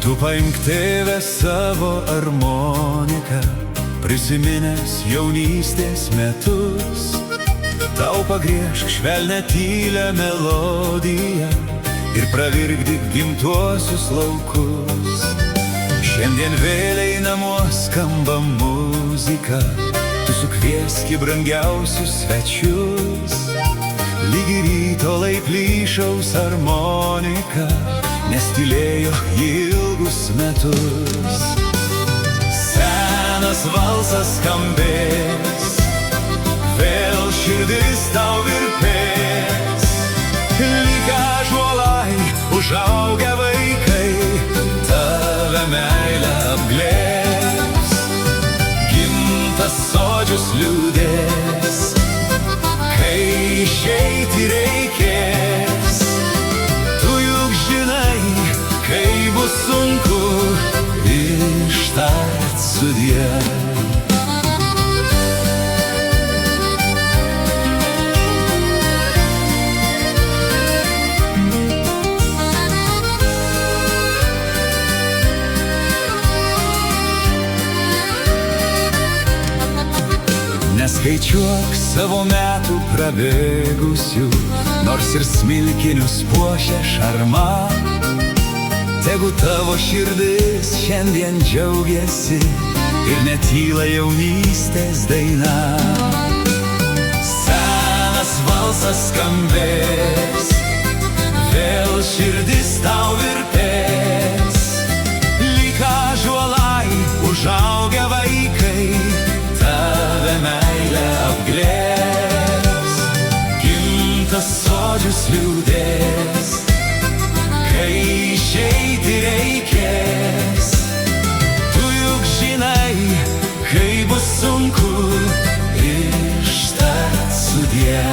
Tu paimk tėvę savo armoniką, prisiminęs jaunystės metus. Tau pagriešk švelnią tylią melodiją ir pravirkdyk gimtuosius laukus. Šiandien vėliai namuos skamba muzika, tu sukvieski brangiausius svečius. Lygi ryto lai plyšaus armonika, nes tylėjo ilgus metus. Senas valsas skambės, vėl širdis tau virpės. Lyg ąžuolai užaugę vaikai tave meilę apglėbs. Gimtas sodžius liūdės, kai išeiti reikės. Tu juk žinai, kai bus sunku ištart sudie. Neskaičiuok savo metų prabėgusių, nors ir smilkinius puošia šarma. Tegu tavo širdis šiandien džiaugiasi ir netyla jaunystės daina. Senas valsas skambės, vėl širdis tau virpės. Lyg ąžuolai užaugę vaikai tave meilę apglėbs. Gimtas sodžius liūdės, kai išeiti reikės. Tu juk žinai, kai bus sunku ištart sudie.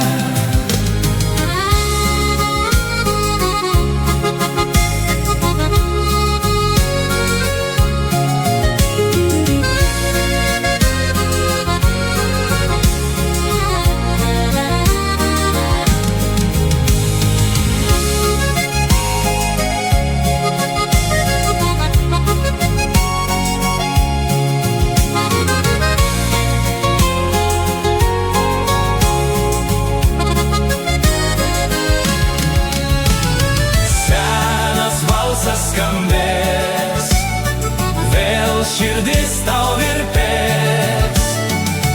Skambės, vėl širdis tau virpės.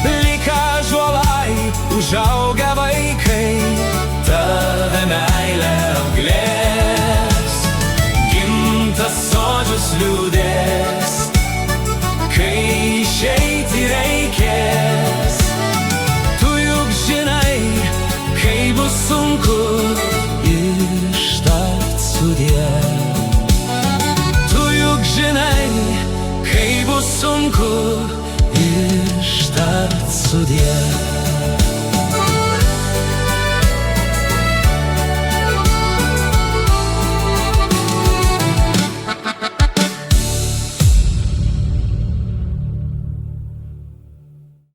Lyg ąžuolai užaugę vaikai tave meilę apglėbs. Gimtas sodžius liūdės, kai išeiti reikės. Tu juk žinai, kai bus sunku ištart sudie. Žinai, kai bus sunku ištart sudie.